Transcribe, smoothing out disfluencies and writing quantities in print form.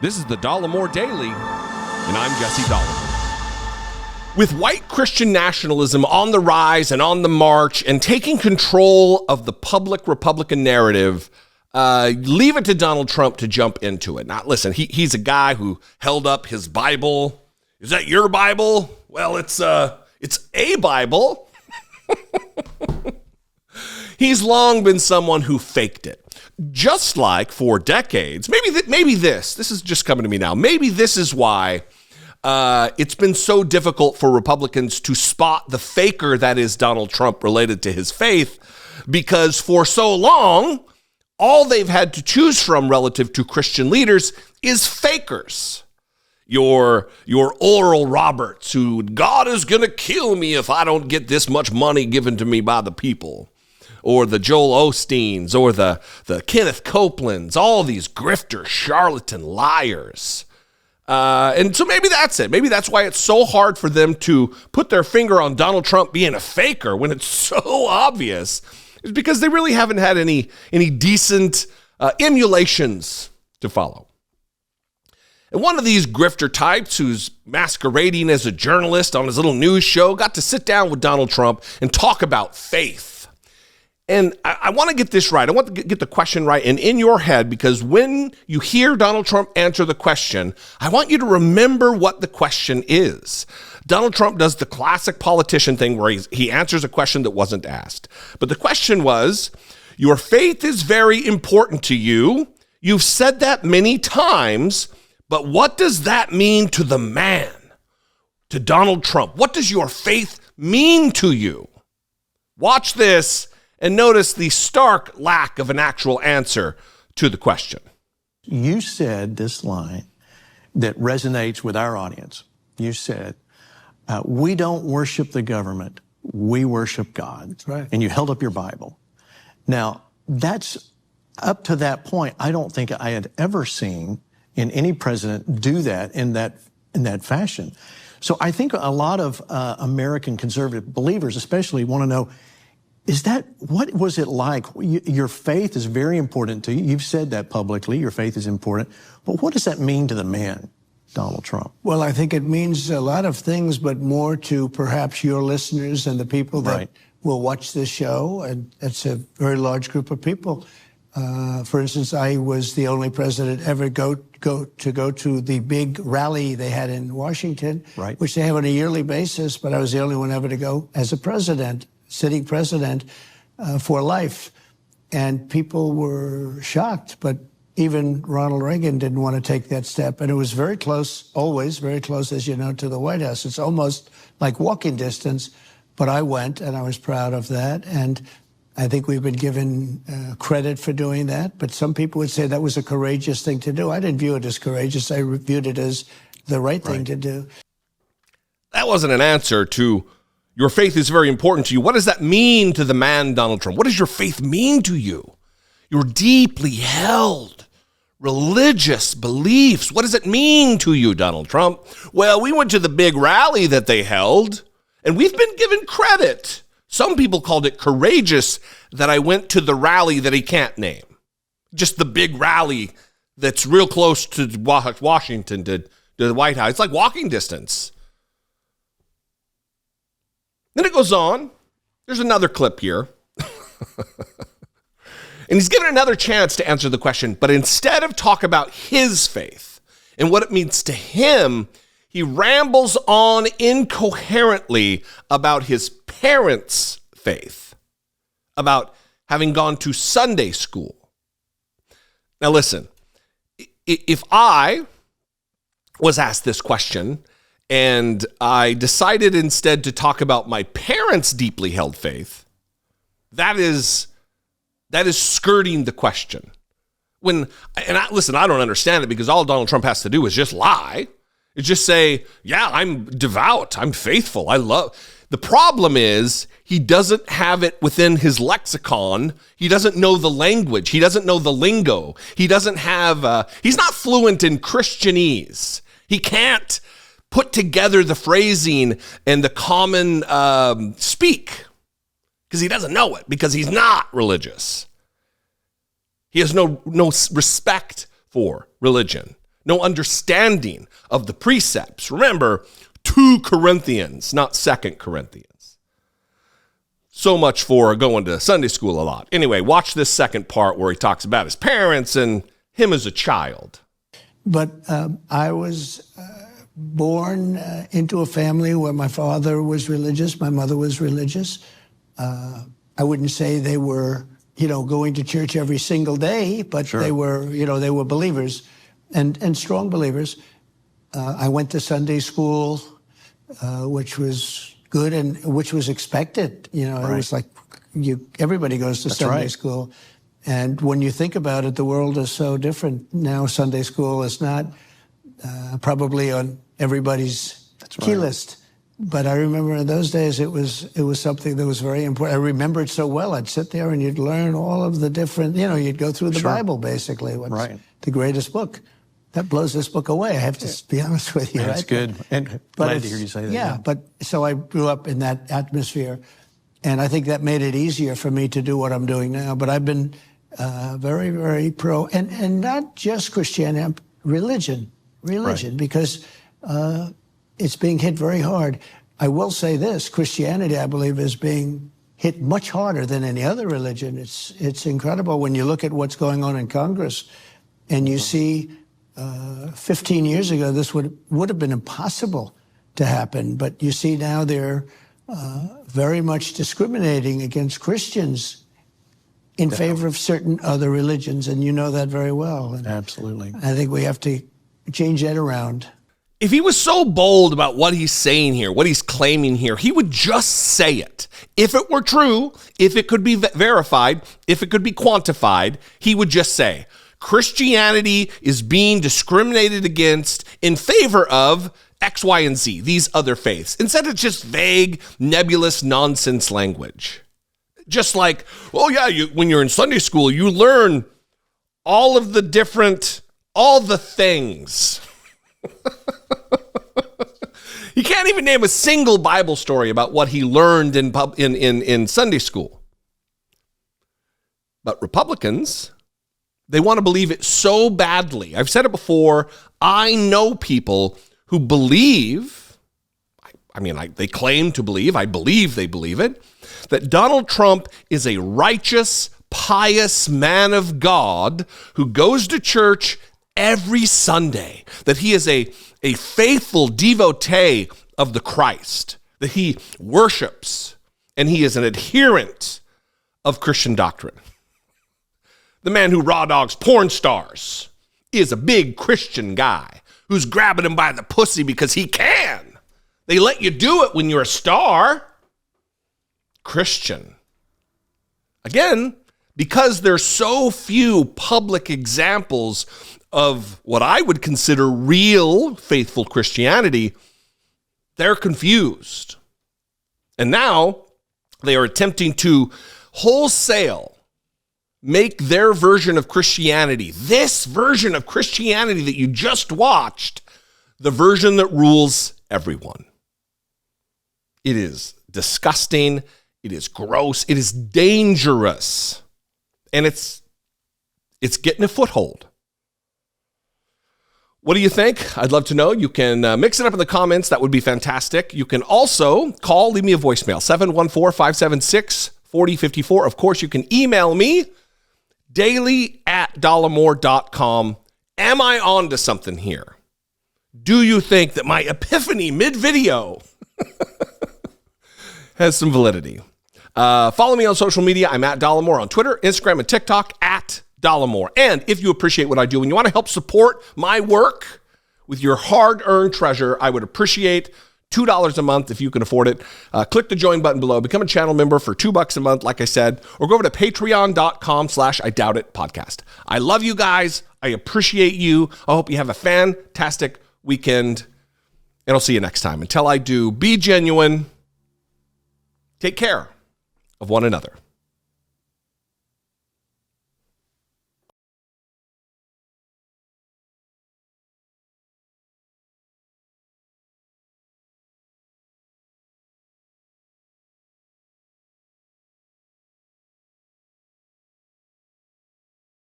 This is the Dollemore Daily, and I'm Jesse Dollemore. With white Christian nationalism on the rise and on the march and taking control of the public Republican narrative, leave it to Donald Trump to jump into it. Now, listen, he's a guy who held up his Bible. Is that your Bible? Well, it's a Bible. He's long been someone who faked it. Just like for decades, maybe this is just coming to me now. Maybe this is why it's been so difficult for Republicans to spot the faker that is Donald Trump related to his faith, because for so long, all they've had to choose from relative to Christian leaders is fakers. Your Oral Roberts, who God is going to kill me if I don't get this much money given to me by the people. Or the Joel Osteens, or the Kenneth Copelands, all these grifter, charlatan liars. And so maybe that's it. Maybe that's why it's so hard for them to put their finger on Donald Trump being a faker when it's so obvious. It's because they really haven't had any decent emulations to follow. And one of these grifter types who's masquerading as a journalist on his little news show got to sit down with Donald Trump and talk about faith. And I want to get this right. I want to get the question right and in your head, because when you hear Donald Trump answer the question, I want you to remember what the question is. Donald Trump does the classic politician thing where he answers a question that wasn't asked. But the question was, your faith is very important to you. You've said that many times, but what does that mean to the man, to Donald Trump? What does your faith mean to you? Watch this. And notice the stark lack of an actual answer to the question. You said this line that resonates with our audience. You said, we don't worship the government, we worship God. That's right. And you held up your Bible. Now, that's up to that point, I don't think I had ever seen in any president do that in that fashion. So I think a lot of American conservative believers especially want to know, what was it like? Your faith is very important to you. You've said that publicly. Your faith is important. But what does that mean to the man, Donald Trump? Well, I think it means a lot of things, but more to perhaps your listeners and the people that will watch this show. And it's a very large group of people. For instance, I was the only president ever go to the big rally they had in Washington, which they have on a yearly basis. But I was the only one ever to go as a president. Sitting president for life. And people were shocked, but even Ronald Reagan didn't want to take that step. And it was very close, always very close, as you know, to the White House. It's almost like walking distance, but I went, and I was proud of that. And I think we've been given credit for doing that, but some people would say that was a courageous thing to do. I didn't view it as courageous. I viewed it as the right thing to do. That wasn't an answer to your faith is very important to you. What does that mean to the man, Donald Trump? What does your faith mean to you? Your deeply held religious beliefs. What does it mean to you, Donald Trump? Well, we went to the big rally that they held, and we've been given credit. Some people called it courageous that I went to the rally that he can't name. Just the big rally that's real close to Washington, to the White House. It's like walking distance. Then it goes on. There's another clip here. And he's given another chance to answer the question, but instead of talk about his faith and what it means to him, he rambles on incoherently about his parents' faith, about having gone to Sunday school. Now listen, if I was asked this question, and I decided instead to talk about my parents' deeply held faith, that is skirting the question. Listen, I don't understand it, because all Donald Trump has to do is just lie. It's just say, yeah, I'm devout, I'm faithful, I love. The problem is he doesn't have it within his lexicon. He doesn't know the language. He doesn't know the lingo. He doesn't have, he's not fluent in Christianese. He can't put together the phrasing and the common speak, because he doesn't know it, because he's not religious. He has no respect for religion. no understanding of the precepts. Remember, 2 Corinthians, not 2 Corinthians. So much for going to Sunday school a lot. Anyway, watch this second part where he talks about his parents and him as a child. But I was born into a family where my father was religious, my mother was religious. I wouldn't say they were, going to church every single day, but they were, they were believers and strong believers. I went to Sunday school, which was good and which was expected. It was like everybody goes to Sunday school. And when you think about it, the world is so different now. Sunday school is not probably on everybody's key list. But I remember in those days it was something that was very important. I remember it so well. I'd sit there and you'd learn all of the different, you'd go through the Bible basically. What's the greatest book? That blows this book away, I have to be honest with you. That's good. And glad to hear you say that. Yeah, but so I grew up in that atmosphere. And I think that made it easier for me to do what I'm doing now. But I've been very, very pro, and not just Christianity, religion, because it's being hit very hard. I will say this, Christianity, I believe, is being hit much harder than any other religion. It's incredible when you look at what's going on in Congress and you see 15 years ago, this would have been impossible to happen. But you see now they're very much discriminating against Christians in favor of certain other religions, and you know that very well. And absolutely. I think we have to change that around. If he was so bold about what he's saying here, what he's claiming here, he would just say it. If it were true, if it could be verified, if it could be quantified, he would just say, Christianity is being discriminated against in favor of X, Y, and Z, these other faiths. Instead, it's just vague, nebulous nonsense language. Just like, well, yeah, when you're in Sunday school, you learn all of the different, all the things. He can't even name a single Bible story about what he learned in Sunday school. But Republicans, they want to believe it so badly. I've said it before. I know people who believe, they claim to believe, I believe they believe it, that Donald Trump is a righteous, pious man of God who goes to church every Sunday, that he is a faithful devotee of the Christ, that he worships, and he is an adherent of Christian doctrine. The man who raw dogs porn stars is a big Christian guy who's grabbing him by the pussy because he can. They let you do it when you're a star. Christian. Again, because there's so few public examples of what I would consider real faithful Christianity, they're confused. And now they are attempting to wholesale make their version of Christianity, this version of Christianity that you just watched, the version that rules everyone. It is disgusting. It is gross. It is dangerous. And it's getting a foothold. What do you think? I'd love to know. You can mix it up in the comments. That would be fantastic. You can also call, leave me a voicemail, 714-576-4054. Of course, you can email me, daily@dollemore.com. Am I on to something here? Do you think that my epiphany mid-video has some validity? Follow me on social media. I'm at Dollemore on Twitter, Instagram, and TikTok, at Dollemore. And if you appreciate what I do and you want to help support my work with your hard-earned treasure, I would appreciate $2 a month if you can afford it. Click the join button below. Become a channel member for $2 a month, like I said, or go over to patreon.com/IDoubtItPodcast. I love you guys. I appreciate you. I hope you have a fantastic weekend, and I'll see you next time. Until I do, be genuine. Take care of one another.